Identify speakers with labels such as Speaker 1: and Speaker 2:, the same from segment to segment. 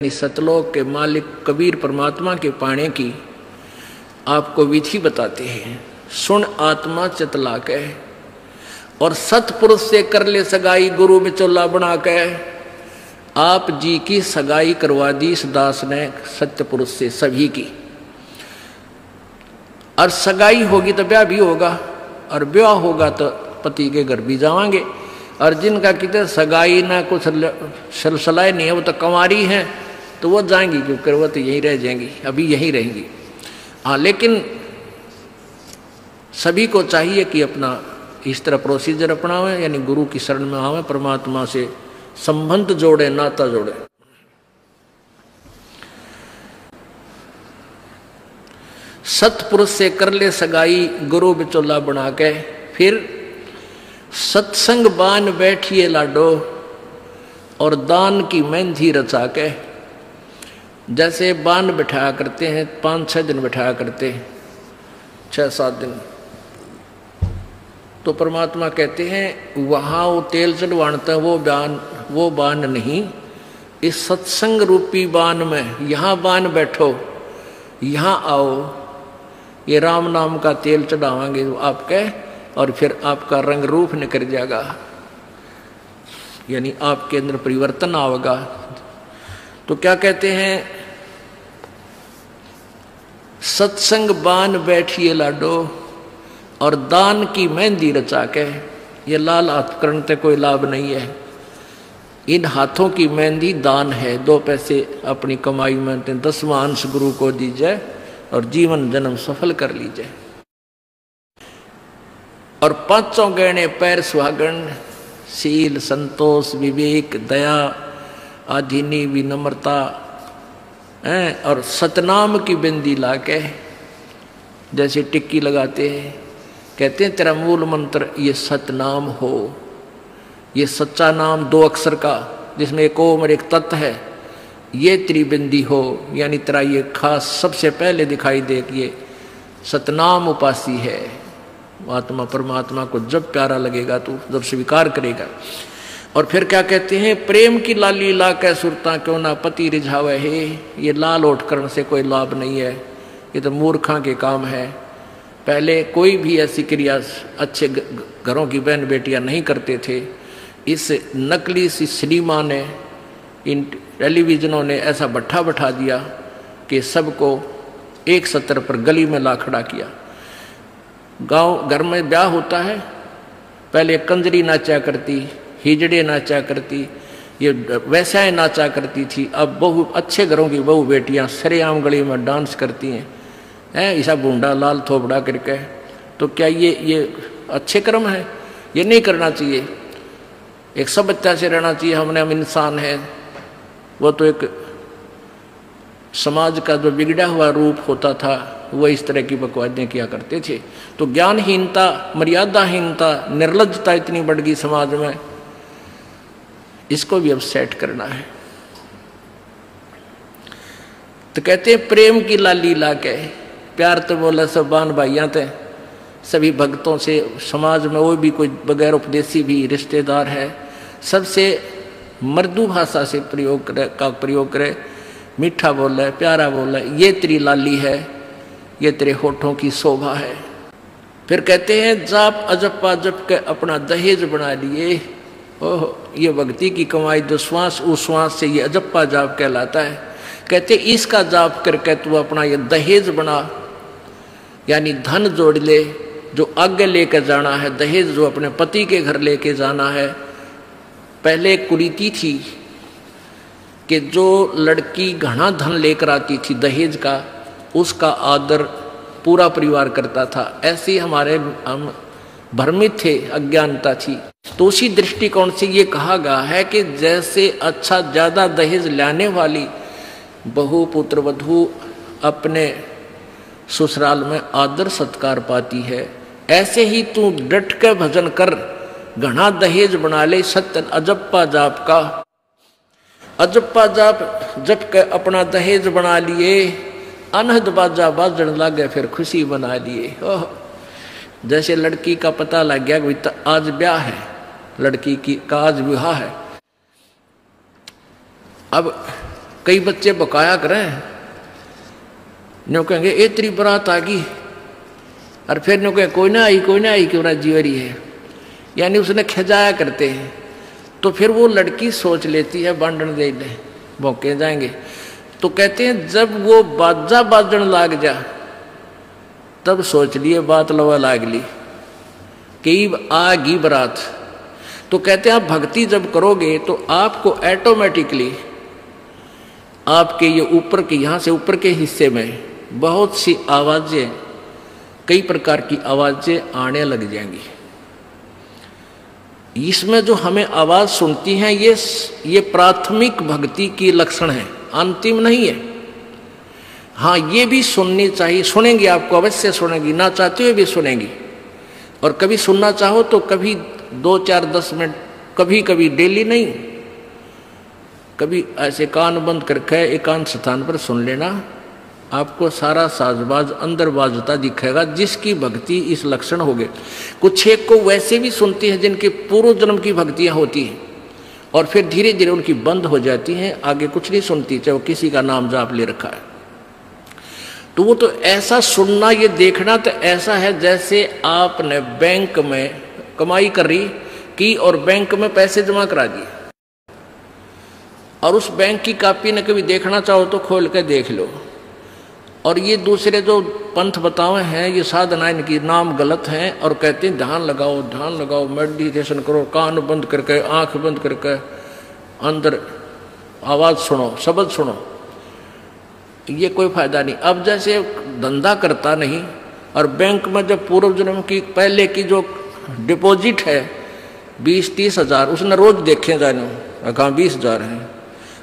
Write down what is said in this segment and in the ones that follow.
Speaker 1: सतलोक के मालिक कबीर परमात्मा के पाने की आपको विधि बताते हैं। सुन आत्मा चितला के और सतपुरुष से कर ले सगाई, गुरु बिचौला बना के आप जी की सगाई करवा दी इस दास ने सत्य पुरुष से सभी की। और सगाई होगी तो ब्याह भी होगा, और ब्याह होगा तो पति के घर भी जावांगे। और जिनका कितने सगाई ना कुछ सलसलाए नहीं है, वो तो कंवारी हैं, तो वो जाएंगी, क्योंकि वो तो यहीं रह जाएंगी, अभी यहीं रहेंगी। हाँ, लेकिन सभी को चाहिए कि अपना इस तरह प्रोसीजर अपनावें, यानी गुरु की शरण में आवें, परमात्मा से संबंध जोड़े, नाता जोड़े। सतपुरुष से कर ले सगाई, गुरु बिचौला बना के फिर सत्संग बान बैठिए लाडो और दान की मेहंदी रचा के। जैसे बान बिठाया करते हैं, 5-6 दिन बिठाया करते हैं, 6-7 दिन, तो परमात्मा कहते हैं वहाँ वो तेल चढ़वाता है, वो बान नहीं, इस सत्संग रूपी बान में यहाँ बान बैठो, यहाँ आओ, ये राम नाम का तेल चढ़ावांगे आपके, और फिर आपका रंग रूप निकल जाएगा, यानी आपके अंदर परिवर्तन आएगा। तो क्या कहते हैं, सत्संग बान बैठिए लाडो और दान की मेहंदी रचा के। ये लाल हाथ करने से कोई लाभ नहीं है, इन हाथों की मेहंदी दान है। 2 पैसे अपनी कमाई में 10वां अंश गुरु को दीजिए और जीवन जन्म सफल कर लीजिए। और 5 गहने पैर सुहागन, शील, संतोष, विवेक, दया, आधीनी, विनम्रता, और सतनाम की बिंदी लाके जैसे टिक्की लगाते हैं, कहते हैं तेरा मूल मंत्र ये सतनाम हो, ये सच्चा नाम 2 अक्षर का जिसमें एक ओम और एक तत् है, ये तेरी बिंदी हो, यानी तेरा ये खास सबसे पहले दिखाई दे कि ये सतनाम उपासी है। आत्मा परमात्मा को जब प्यारा लगेगा तो जब स्वीकार करेगा। और फिर क्या कहते हैं, प्रेम की लाली ला के सुरता क्यों ना पति रिझावे है। ये लाल ओठ करने से कोई लाभ नहीं है, ये तो मूर्खा के काम है। पहले कोई भी ऐसी क्रिया अच्छे घरों की बहन बेटियां नहीं करते थे। इस नकली सी सिनेमा ने, इन टेलीविजनों ने ऐसा भट्ठा बैठा दिया कि सबको एक सतर पर गली में ला खड़ा किया। गांव घर में ब्याह होता है, पहले कंजरी नाचा करती, हिजड़े नाचा करती, ये वैसाएं नाचा करती थी। अब बहु अच्छे घरों की बहू बेटियां सरेआम गली में डांस करती हैं, ऐसा बूंदा लाल थोपड़ा करके। तो क्या ये अच्छे कर्म है? ये नहीं करना चाहिए। एक सभ्यता से रहना चाहिए। हम इंसान हैं, वो तो एक समाज का जो बिगड़ा हुआ रूप होता था वो इस तरह की बकवादियाँ किया करते थे। तो ज्ञानहीनता, मर्यादाहीनता, निर्लज्जता इतनी बढ़ गई समाज में, इसको भी अब सेट करना है। तो कहते हैं प्रेम की लाली ला के, प्यार तो बोला सब बान भाइयां थे, सभी भक्तों से, समाज में वो भी कोई बगैर उपदेशी भी रिश्तेदार है, सबसे मृदु भाषा से प्रयोग करे, मीठा बोल है, प्यारा बोल है, ये तेरी लाली है, ये तेरे होठों की शोभा है। फिर कहते हैं जाप अजप्पा जप के अपना दहेज बना लिए। ओह, ये भक्ति की कमाई जो श्वास उश्वास से ये अजप्पा जाप कहलाता है। कहते इसका जाप करके तू अपना ये दहेज बना, यानी धन जोड़ ले, जो आगे लेकर जाना है, दहेज जो अपने पति के घर लेके जाना है। पहले कुरीति थी कि जो लड़की घना धन लेकर आती थी दहेज का, उसका आदर पूरा परिवार करता था। ऐसे हमारे हम भ्रमित थे, अज्ञानता थी। तो उसी दृष्टिकोण से ये कहा गया है कि जैसे अच्छा ज्यादा दहेज लाने वाली बहु पुत्र वधू अपने ससुराल में आदर सत्कार पाती है, ऐसे ही तू डट के भजन कर, घना दहेज बना ले सत्य अजप्पा जाप का। अजप्पा जाप जप के अपना दहेज बना लिए, अनहद बाजा बाजन लागे फिर खुशी बना लिए। ओह, जैसे लड़की का पता लग गया कि आज ब्याह है, लड़की की का आज विवाह है, अब कई बच्चे बकाया करें, न्यों कहेंगे ए तेरी बारात आ गई, और फिर न्यों कहें कोई ना आई क्यों राजी हो रही है, यानी उसने खजाया करते हैं। तो फिर वो लड़की सोच लेती है बांधन दे ले भौंके जाएंगे। तो कहते हैं जब वो बाजा बाजन लाग जा तब सोच लिए बात लवा लाग ली कि आ गई बारात। तो कहते हैं आप भक्ति जब करोगे तो आपको ऑटोमेटिकली आपके ये ऊपर के यहाँ से ऊपर के हिस्से में बहुत सी आवाजें, कई प्रकार की आवाजें आने लग जाएंगी। इसमें जो हमें आवाज सुनती हैं ये प्राथमिक भक्ति की लक्षण है, अंतिम नहीं है। हाँ, ये भी सुननी चाहिए, सुनेंगी, आपको अवश्य सुनेंगी, ना चाहते हुए भी सुनेंगी। और कभी सुनना चाहो तो कभी 2, 4, 10 मिनट, कभी कभी डेली नहीं, कभी ऐसे कान बंद करके एकांत स्थान पर सुन लेना, आपको सारा साजबाज अंदर बाजता दिखेगा, जिसकी भक्ति इस लक्षण हो गए। कुछ एक को वैसे भी सुनती हैं जिनके पूर्व जन्म की भक्तियां होती हैं और फिर धीरे धीरे उनकी बंद हो जाती हैं, आगे कुछ नहीं सुनती, चाहे वो किसी का नाम जाप ले रखा है। तो वो तो ऐसा सुनना, ये देखना तो ऐसा है जैसे आपने बैंक में कमाई करी की और बैंक में पैसे जमा करा दिए, और उस बैंक की कॉपी ने कभी देखना चाहो तो खोल के देख लो। और ये दूसरे जो पंथ बतावे हैं, ये साधना इनकी नाम गलत हैं, और कहते हैं ध्यान लगाओ, मेडिटेशन करो, कान बंद करके, आंख बंद करके, अंदर आवाज सुनो, शब्द सुनो। ये कोई फायदा नहीं। अब जैसे धंधा करता नहीं और बैंक में जब पूर्व जन्म की पहले की जो डिपॉजिट है 20-30 हजार, उसने रोज देखे जाने कहाँ 20 हजार है,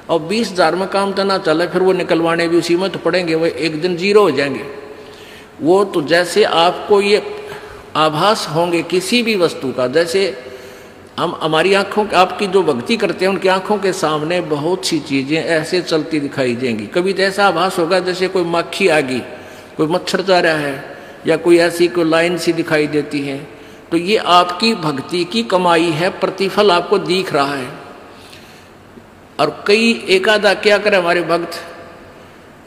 Speaker 1: और 20 हजार में काम तो ना चले, फिर वो निकलवाने भी उसी में तो पड़ेंगे, वो एक दिन जीरो हो जाएंगे। वो तो जैसे आपको ये आभास होंगे किसी भी वस्तु का, जैसे हम हमारी आंखों, आपकी जो भक्ति करते हैं उनकी आंखों के सामने बहुत सी चीजें ऐसे चलती दिखाई देंगी। कभी तो ऐसा आभास होगा जैसे कोई मक्खी आ गई, कोई मच्छर जा रहा है, या कोई ऐसी कोई लाइन सी दिखाई देती है। तो ये आपकी भक्ति की कमाई है, प्रतिफल आपको दिख रहा है। और कई एकादा क्या करे हमारे भक्त,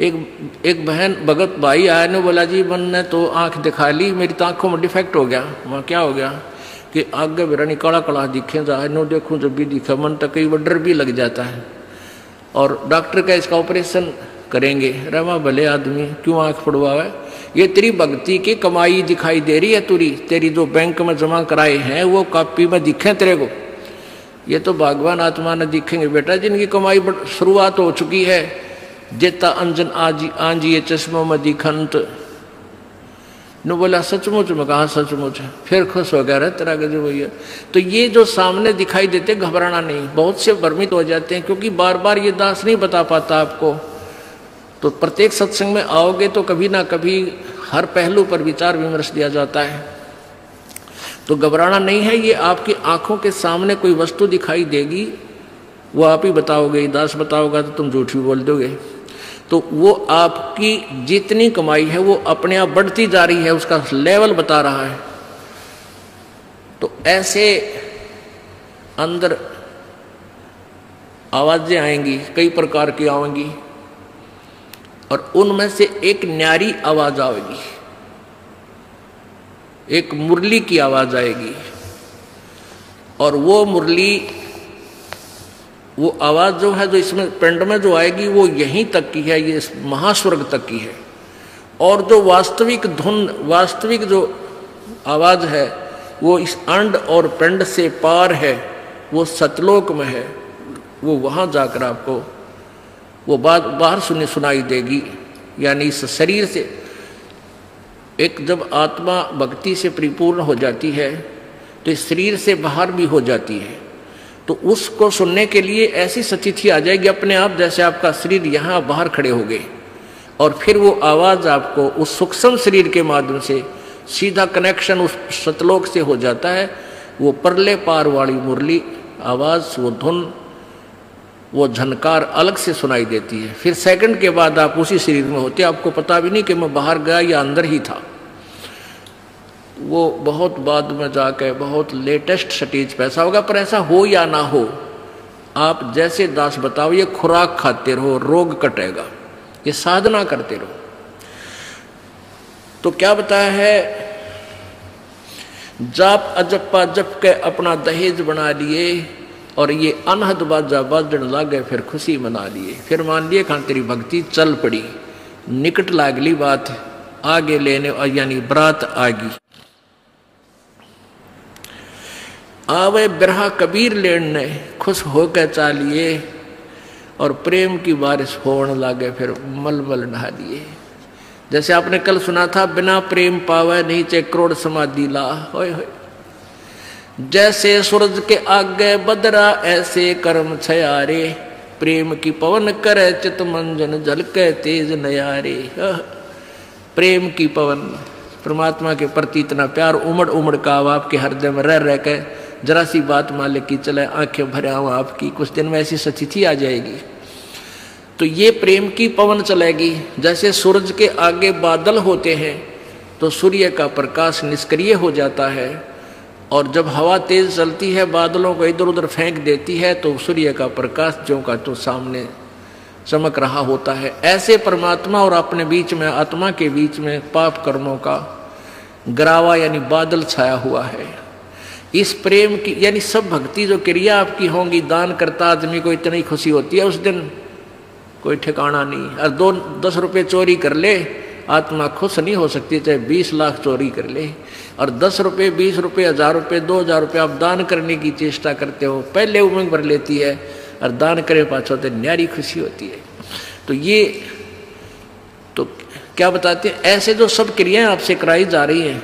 Speaker 1: एक बहन भगत भाई आया ने बोला जी मैंने तो आंख दिखा ली, मेरी तो आंखों में डिफेक्ट हो गया। वहाँ क्या हो गया कि आगे बेरानी काला काला दिखे जा, नो देखूं जब भी दिखा, मन तक कई डर भी लग जाता है। और डॉक्टर का इसका ऑपरेशन करेंगे, रमा भले आदमी क्यों आंख पड़वावे, ये तेरी भक्ति की कमाई दिखाई दे रही है, तेरी जो बैंक में जमा कराए हैं वो कॉपी में दिखे तेरे को। ये तो भगवान आत्मा ने दिखेंगे बेटा, जिनकी कमाई शुरुआत हो चुकी है। जेता अंजन आंजी ये चश्मों में दिखंत न बोला सचमुच में, कहा सचमुच, फिर खुश हो गया रहे तेरा गजब भैया। तो ये जो सामने दिखाई देते घबराना नहीं। बहुत से भ्रमित हो जाते हैं क्योंकि बार बार ये दास नहीं बता पाता आपको। तो प्रत्येक सत्संग में आओगे तो कभी ना कभी हर पहलू पर विचार विमर्श दिया जाता है। तो घबराना नहीं है, ये आपकी आंखों के सामने कोई वस्तु दिखाई देगी, वो आप ही बताओगे, दास बताओगा तो तुम झूठ भी बोल दोगे। तो वो आपकी जितनी कमाई है वो अपने आप बढ़ती जा रही है, उसका लेवल बता रहा है। तो ऐसे अंदर आवाजें आएंगी, कई प्रकार की आएंगी, और उनमें से एक न्यारी आवाज आएगी, एक मुरली की आवाज आएगी। और वो मुरली, वो आवाज जो है, जो इसमें पिंड में जो आएगी वो यहीं तक की है, ये महास्वर्ग तक की है। और जो वास्तविक धुन, वास्तविक जो आवाज है वो इस अंड और पिंड से पार है, वो सतलोक में है। वो वहां जाकर आपको वो बात बाहर सुनाई देगी। यानी इस शरीर से एक जब आत्मा भक्ति से परिपूर्ण हो जाती है तो इस शरीर से बाहर भी हो जाती है। तो उसको सुनने के लिए ऐसी सचिथी आ जाएगी अपने आप, जैसे आपका शरीर यहाँ बाहर खड़े हो गए, और फिर वो आवाज आपको उस सूक्ष्म शरीर के माध्यम से सीधा कनेक्शन उस सतलोक से हो जाता है। वो परले पार वाली मुरली आवाज, वो धुन, वो झनकार अलग से सुनाई देती है। फिर सेकंड के बाद आप उसी शरीर में होते, आपको पता भी नहीं कि मैं बाहर गया या अंदर ही था। वो बहुत बाद में जाके बहुत लेटेस्ट स्टेज पे ऐसा होगा, पर ऐसा हो या ना हो, आप जैसे दास बताओ, ये खुराक खाते रहो, रोग कटेगा, ये साधना करते रहो। तो क्या बताया है, जाप अजप्पा जप के अपना दहेज बना लिए, और ये अनहद बाजा बाजन लागे फिर खुशी मना लिए। फिर मान लिए खान तेरी भक्ति चल पड़ी, निकट लागली बात आगे लेने, यानी बरात आगी। आवे बिरहा कबीर लेने खुश होकर चालिए, और प्रेम की बारिश होने लागे फिर मलमल नहा दिए। जैसे आपने कल सुना था, बिना प्रेम पावे नहीं चे करोड़ समाधि ला। होय होय, जैसे सूरज के आगे बदरा ऐसे कर्म छयारे, प्रेम की पवन करे चित मंजन झलके तेज नयारे। प्रेम की पवन, परमात्मा के प्रति इतना प्यार उमड़ उमड़ का अब आपके हृदय में रह रह के जरा सी बात मालिक की चले आंखें भरे आऊं आपकी, कुछ दिन में ऐसी सचिथी आ जाएगी। तो ये प्रेम की पवन चलेगी। जैसे सूरज के आगे बादल होते हैं तो सूर्य का प्रकाश निष्क्रिय हो जाता है, और जब हवा तेज चलती है बादलों को इधर उधर फेंक देती है तो सूर्य का प्रकाश ज्यों का तो सामने चमक रहा होता है। ऐसे परमात्मा और अपने बीच में, आत्मा के बीच में पाप कर्मों का गरावा यानी बादल छाया हुआ है। इस प्रेम की यानी सब भक्ति जो क्रिया आपकी होंगी, दान करता आदमी को इतनी खुशी होती है उस दिन कोई ठिकाना नहीं। और 10 रुपये चोरी कर ले आत्मा खुश नहीं हो सकती, चाहे 20 लाख चोरी कर ले। और 10 रुपये, 20 रुपये, 1000 रुपये, 2000 रुपये आप दान करने की चेष्टा करते हो, पहले उमंग भर लेती है, और दान करे पाछो तो न्यारी खुशी होती है। तो ये तो क्या बताते हैं, ऐसे जो सब क्रियाएं आपसे कराई जा रही हैं,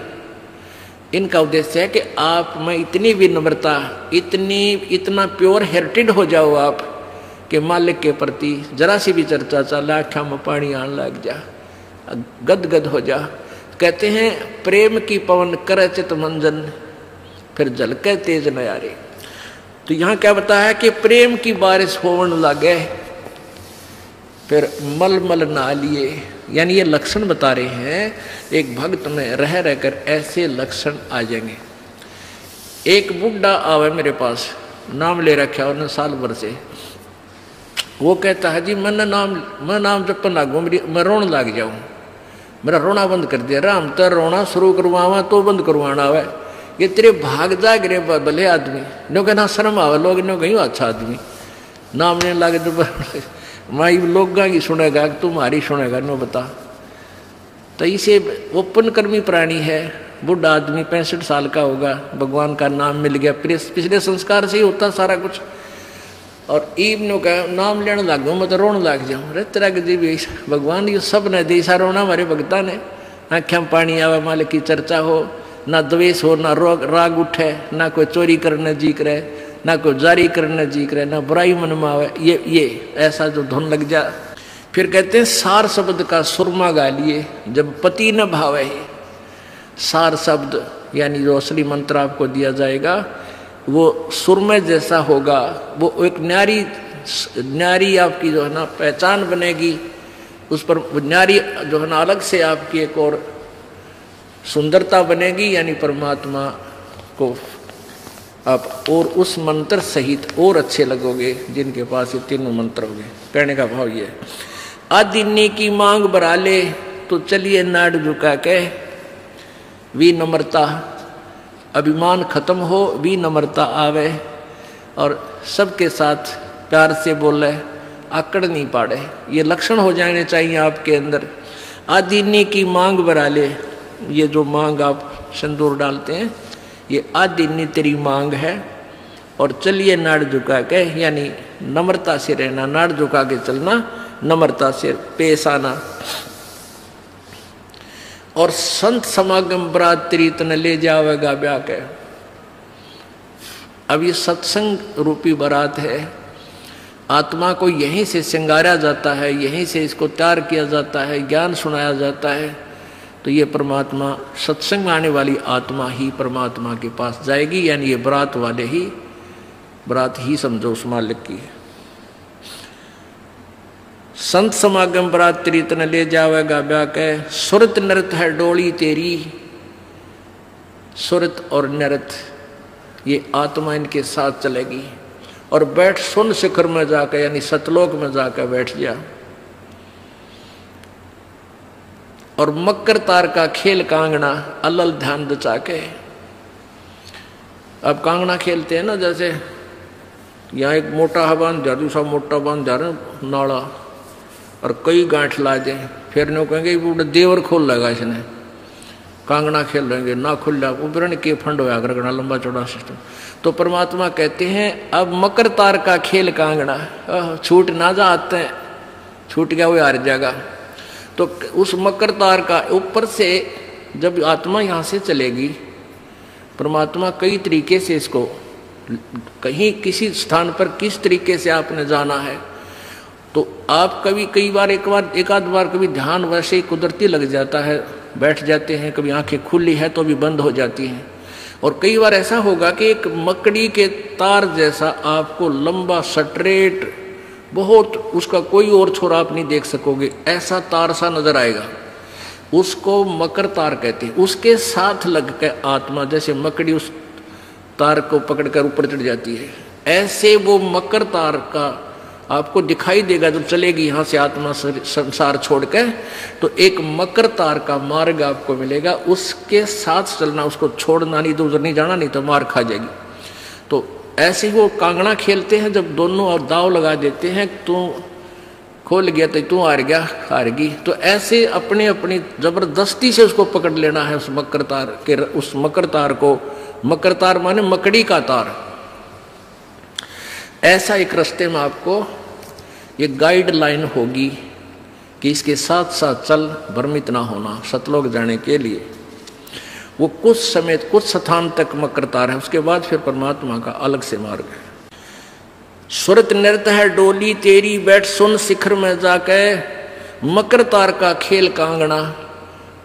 Speaker 1: इनका उद्देश्य है कि आप में इतनी विनम्रता, इतना प्योर हार्टेड हो जाओ आप कि मालिक के प्रति जरा सी भी चर्चा चला आँखों में पानी आने लग जा, गदगद हो जा। कहते हैं प्रेम की पवन करे चित मंजन फिर झलके तेज नयारे। तो यहाँ क्या बताया कि प्रेम की बारिश होने लगे फिर मलमल नहा लिए, यानी ये लक्षण बता रहे हैं एक भक्त में रह रहकर ऐसे लक्षण आ जाएंगे। एक बुढ़ा आवे मेरे पास, नाम ले रखा उन्होंने साल भर से। वो कहता है जी मैं नाम जपन लागू, मैं रोने लग जाऊं, मेरा रोना बंद कर दिया। राम तो रोना शुरू करवावा तो बंद करवाना आवे, ये तेरे भाग जाग रे भले आदमी, नो कहना शर्म आवे, लोग नो कहीं अच्छा आदमी नाम लेने लगे तो माई लोग की सुनेगा तुम्हारी सुनेगा, नो बता। तो इसे ओपन कर्मी प्राणी है, बुढ़ा आदमी 65 साल का होगा, भगवान का नाम मिल गया, पिछले संस्कार से ही होता सारा कुछ। और ईब नो का नाम लेने लग गो, मैं तो रोने लग जाऊँ। अरे तेरा गजी भी भगवान ये सब ने देसा रोना हमारे भगता ने, आँखें में पानी आवे, मालिक की चर्चा हो, ना द्वेष हो, ना राग उठे, ना कोई चोरी करने जी करे, ना कोई जारी करने जी करे, ना बुराई मन में आवे, ये ऐसा जो धुन लग जा। फिर कहते हैं सार शब्द का सुरमा गा लिए जब पति न भावे। सार शब्द यानी जो असली मंत्र आपको दिया जाएगा वो सुरमय जैसा होगा, वो एक न्यारी आपकी जो है ना पहचान बनेगी, उस पर न्यारी जो है ना अलग से आपकी एक और सुंदरता बनेगी, यानी परमात्मा को आप और उस मंत्र सहित और अच्छे लगोगे जिनके पास ये तीनों मंत्र होंगे। कहने का भाव ये है, आदिन्नी की मांग बरा ले तो चलिए नाड़ झुका के, विनम्रता अभिमान खत्म हो, विनम्रता आवे, और सबके साथ प्यार से बोले, आकड़ नहीं पाड़े, ये लक्षण हो जाने चाहिए आपके अंदर। आदिन्नी की मांग बरा ले, ये जो मांग आप सिंदूर डालते हैं ये आदिन्नी तेरी मांग है, और चलिए नाड़ झुका के, यानी नम्रता से रहना, नाड़ झुका के चलना, नम्रता से पेश आना। और संत समागम बरात तेरी तन ले जावेगा ब्याह के। अब ये सत्संग रूपी बारात है, आत्मा को यहीं से श्रृंगारा जाता है, यहीं से इसको तैयार किया जाता है, ज्ञान सुनाया जाता है। तो ये परमात्मा सत्संग में आने वाली आत्मा ही परमात्मा के पास जाएगी, यानी ये बरात वाले ही बरात ही समझो उस मालिक की। संत समागम बरात तेरी तन ले जावेगा ब्याह के, सुरत नृत है डोली तेरी। सुरत और नृत ये आत्मा इनके साथ चलेगी, और बैठ सुन शिखर में जाकर, यानी सतलोक में जाकर बैठ गया। और मकर तार का खेल कांगना अलल ध्यान दचा के। अब कांगना खेलते हैं ना, जैसे यहाँ एक मोटा बांध जा, दूसरा मोटा बांध जा रहे नाला, और कई गांठ ला दे, फिर नहीं कहेंगे वो देवर खोल लेगा इसने, कांगना खेल लेंगे ना खुल जा, उपरण के फंड होया करना लंबा चौड़ा सिस्टम। तो परमात्मा कहते हैं अब मकर तार का खेल कांगना, छूट ना जा आते हैं, छूट गया वो हार जाएगा। तो उस मकर तार का ऊपर से जब आत्मा यहाँ से चलेगी, परमात्मा कई तरीके से इसको, कहीं किसी स्थान पर किस तरीके से आपने जाना है, तो आप कई बार एक आध बार कभी ध्यान वैसे ही कुदरती लग जाता है, बैठ जाते हैं, कभी आंखें खुली है तो भी बंद हो जाती हैं। और कई बार ऐसा होगा कि एक मकड़ी के तार जैसा आपको लंबा स्ट्रेट, बहुत, उसका कोई और छोरा आप नहीं देख सकोगे, ऐसा तार सा नजर आएगा, उसको मकर तार कहते हैं। उसके साथ लग के आत्मा, जैसे मकड़ी उस तार को पकड़कर ऊपर चढ़ जाती है, ऐसे वो मकर तार का आपको दिखाई देगा जब चलेगी यहाँ से आत्मा संसार छोड़ के, तो एक मकर तार का मार्ग आपको मिलेगा, उसके साथ चलना, उसको छोड़ना नहीं, तो उधर नहीं जाना, नहीं तो मार खा जाएगी। तो ऐसे ही वो कांगड़ा खेलते हैं, जब दोनों और दाव लगा देते हैं, तू खोल गया तो तू हार गया, हारगी, तो ऐसे अपने अपनी जबरदस्ती से उसको पकड़ लेना है उस मकर तार के, उस मकर तार को। मकर तार माने मकड़ी का तार। ऐसा एक रास्ते में आपको ये गाइडलाइन होगी कि इसके साथ साथ चल, भ्रमित ना होना सतलोक जाने के लिए। वो कुछ समय कुछ स्थान तक मकर तार है, उसके बाद फिर परमात्मा का अलग से मार्ग है। सुरत नृत्य है डोली तेरी, बैठ सुन शिखर में जाके, मकर तार का खेल कांगना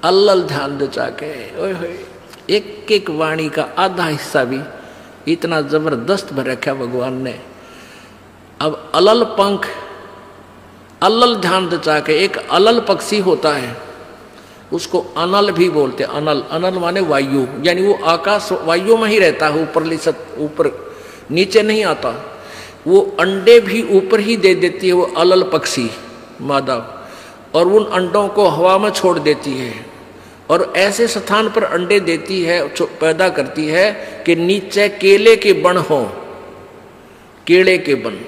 Speaker 1: अल्लल ध्यान दचा के। ओए होए, एक एक वाणी का आधा हिस्सा भी इतना जबरदस्त भर रखा भगवान ने। अब अलल पंख, अलल ध्यान दचा के, एक अलल पक्षी होता है, उसको अनल भी बोलते हैं। अनल, अनल माने वायु, यानी वो आकाश वायु में ही रहता है, ऊपर नीचे नहीं आता। वो अंडे भी ऊपर ही दे देती है, वो अलल पक्षी मादा, और उन अंडों को हवा में छोड़ देती है, और ऐसे स्थान पर अंडे देती है, पैदा करती है कि नीचे केले के बन हो, केले के बन।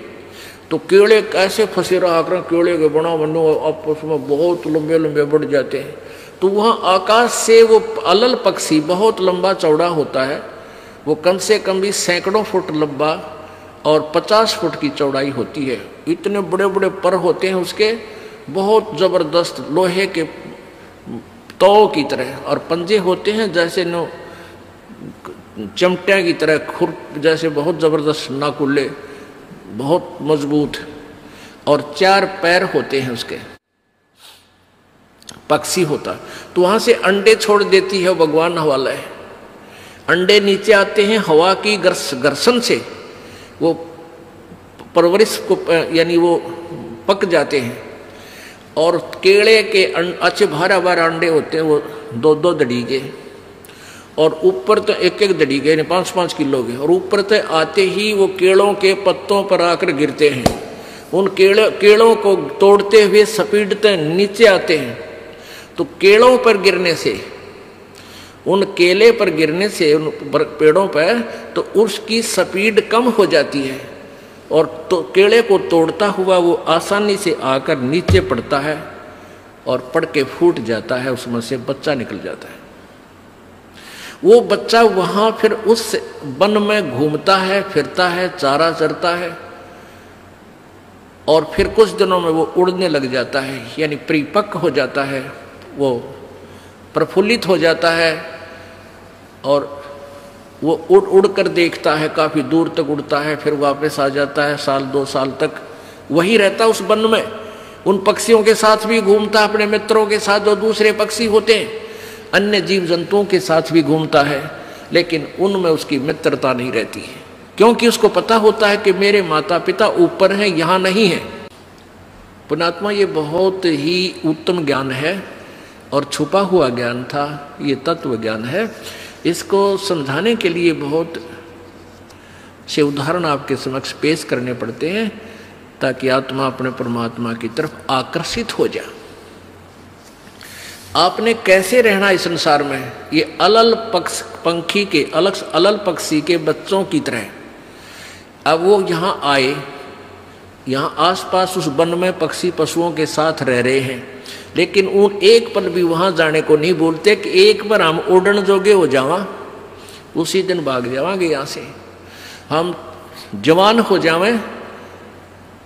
Speaker 1: तो केले कैसे फंसे रहा कर, केले के बना बनो आपस में बहुत लंबे लंबे बढ़ जाते हैं। तो वहाँ आकाश से वो अलल पक्षी बहुत लंबा चौड़ा होता है, वो कम से कम भी सैकड़ों फुट लंबा और 50 फुट की चौड़ाई होती है। इतने बड़े बड़े पर होते हैं उसके, बहुत जबरदस्त लोहे के तौ की तरह, और पंजे होते हैं जैसे नो चमटिया की तरह, खुर जैसे बहुत जबरदस्त नाकुल्ले, बहुत मजबूत, और 4 पैर होते हैं उसके, पक्षी होता। तो वहां से अंडे छोड़ देती है, भगवान हवाला है। अंडे नीचे आते हैं हवा की घर्षण से, वो परवरिश को, यानी वो पक जाते हैं। और केले के अच्छे भारा भारा अंडे होते हैं, वो 2-2 दड़ी के, और ऊपर तो 1-1 दड़ी के, 5-5 किलो के, और ऊपर तो आते ही वो केलों के पत्तों पर आकर गिरते हैं। उन केलों को तोड़ते हुए सपीटते नीचे आते हैं। तो केलों पर गिरने से, उन केले पर गिरने से, उन पेड़ों पर, तो उसकी स्पीड कम हो जाती है, और तो केले को तोड़ता हुआ वो आसानी से आकर नीचे पड़ता है, और पड़ के फूट जाता है, उसमें से बच्चा निकल जाता है। वो बच्चा वहां फिर उस वन में घूमता है, फिरता है, चारा चरता है, और फिर कुछ दिनों में वो उड़ने लग जाता है, यानी परिपक्व हो जाता है, वो प्रफुल्लित हो जाता है, और वो उड़ कर देखता है, काफी दूर तक उड़ता है, फिर वापस आ जाता है, 1-2 साल तक वही रहता उस वन में। उन पक्षियों के साथ भी घूमता, अपने मित्रों के साथ जो दूसरे पक्षी होते हैं, अन्य जीव जंतुओं के साथ भी घूमता है, लेकिन उनमें उसकी मित्रता नहीं रहती है, क्योंकि उसको पता होता है कि मेरे माता पिता ऊपर हैं, यहाँ नहीं है। पुण्यात्मा, ये बहुत ही उत्तम ज्ञान है और छुपा हुआ ज्ञान था, ये तत्व ज्ञान है। इसको समझाने के लिए बहुत से उदाहरण आपके समक्ष पेश करने पड़ते हैं ताकि आत्मा अपने परमात्मा की तरफ आकर्षित हो जाए। आपने कैसे रहना इस संसार में, ये अलल पक्षी के बच्चों की तरह। अब वो यहाँ आए, यहाँ आसपास उस वन में पक्षी पशुओं के साथ रह रहे हैं, लेकिन उन एक पल भी वहाँ जाने को नहीं बोलते कि एक बार हम उड़न जोगे हो जावा, उसी दिन भाग जावांगे यहाँ से, हम जवान हो जावें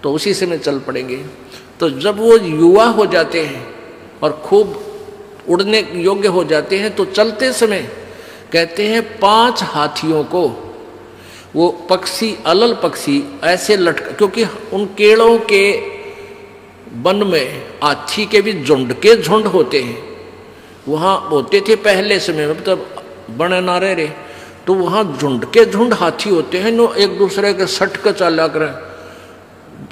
Speaker 1: तो उसी से में चल पड़ेंगे। तो जब वो युवा हो जाते हैं और खूब उड़ने योग्य हो जाते हैं तो चलते समय कहते हैं 5 हाथियों को वो पक्षी, अलल पक्षी ऐसे लटका, क्योंकि उन केड़ों के वन में हाथी के भी झुंड के झुंड होते हैं, वहाँ होते थे पहले समय में, तब बने ना रहे, तो वहाँ झुंड के झुंड हाथी होते हैं, नो एक दूसरे के सट कर चला कर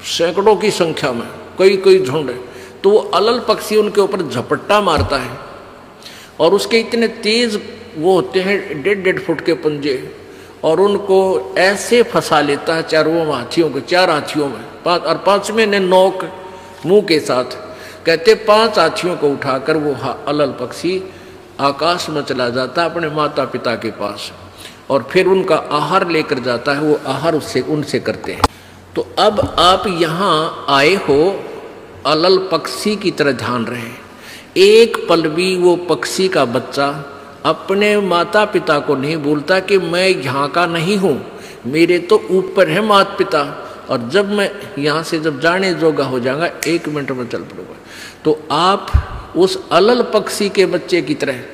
Speaker 1: सैकड़ों की संख्या में, कई झुंड। तो वो अलल पक्षी उनके ऊपर झपट्टा मारता है और उसके इतने तेज वो होते हैं 1.5 फुट के पंजे, और उनको ऐसे फंसा लेता है चारों हाथियों को, 4 हाथियों में, 5 और 5वें ने नोक मुंह के साथ। कहते 5 हाथियों को उठाकर वो अलल पक्षी आकाश में चला जाता है अपने माता पिता के पास, और फिर उनका आहार लेकर जाता है, वो आहार उससे उनसे करते हैं। तो अब आप यहाँ आए हो, अलल पक्षी की तरह ध्यान रहे। एक पल भी वो पक्षी का बच्चा अपने माता पिता को नहीं बोलता कि मैं यहाँ का नहीं हूँ, मेरे तो ऊपर है माता पिता, और जब मैं यहाँ से जब जाने जोगा हो जाऊंगा 1 मिनट में चल पड़ूंगा। तो आप उस अलल पक्षी के बच्चे की तरह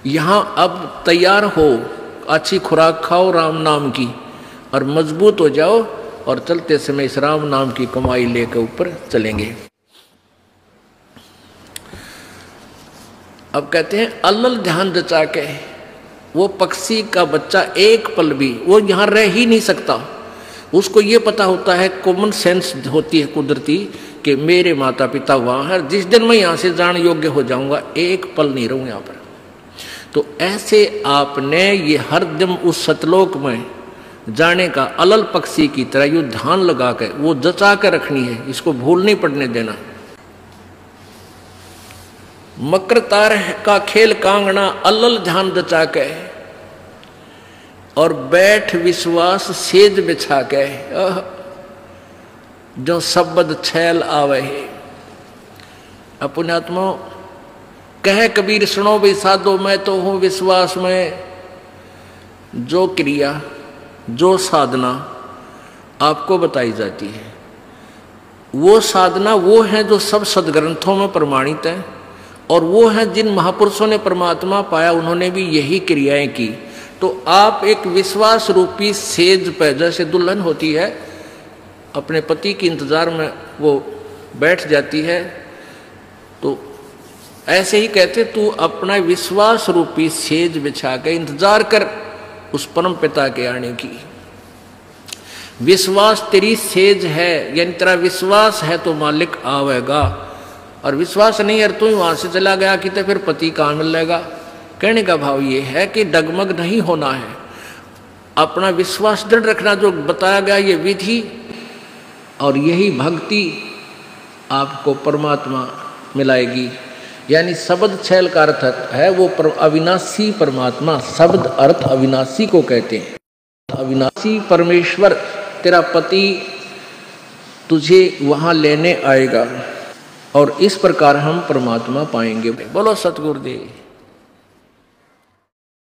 Speaker 1: यहाँ अब तैयार हो, अच्छी खुराक खाओ राम नाम की, और मजबूत हो जाओ, और चलते समय इस राम नाम की कमाई लेकर ऊपर चलेंगे। अब कहते हैं अलल ध्यान रचा के वो पक्षी का बच्चा एक पल भी वो यहाँ रह ही नहीं सकता। उसको ये पता होता है, कॉमन सेंस होती है कुदरती, कि मेरे माता पिता वहाँ है, जिस दिन मैं यहाँ से जाने योग्य हो जाऊंगा 1 पल नहीं रहूँ यहाँ पर। तो ऐसे आपने ये हर दिन उस सतलोक में जाने का अलल पक्षी की तरह यू ध्यान लगा कर वो जचा कर रखनी है, इसको भूल नहीं पड़ने देना। मकर तार का खेल कांगना अलल ध्यान जचा के, और बैठ विश्वास सेज बिछा के, जो शब्द छैल आवे है। अपनात्मा कहे कबीर सुनो भी साधो, मैं तो हूं विश्वास में। जो क्रिया जो साधना आपको बताई जाती है, वो साधना वो है जो सब सदग्रंथों में प्रमाणित है, और वो है जिन महापुरुषों ने परमात्मा पाया, उन्होंने भी यही क्रियाएं की। तो आप एक विश्वास रूपी सेज पे, जैसे दुल्हन होती है अपने पति के इंतजार में वो बैठ जाती है, तो ऐसे ही कहते तू अपना विश्वास रूपी सेज बिछा के इंतजार कर उस परम पिता के आने की। विश्वास तेरी सेज है, यानी तेरा विश्वास है तो मालिक आवेगा, और विश्वास नहीं है तू ही वहां से चला गया कि तो फिर पति कहाँ मिलेगा। कहने का भाव ये है कि डगमग नहीं होना है, अपना विश्वास दृढ़ रखना, जो बताया गया ये विधि और यही भक्ति आपको परमात्मा मिलाएगी। यानी शब्द छैल का अर्थ है वो अविनाशी परमात्मा, शब्द अर्थ अविनाशी को कहते हैं। अविनाशी परमेश्वर तेरा पति तुझे वहां लेने आएगा, और इस प्रकार हम परमात्मा पाएंगे। बोलो सतगुरुदेव।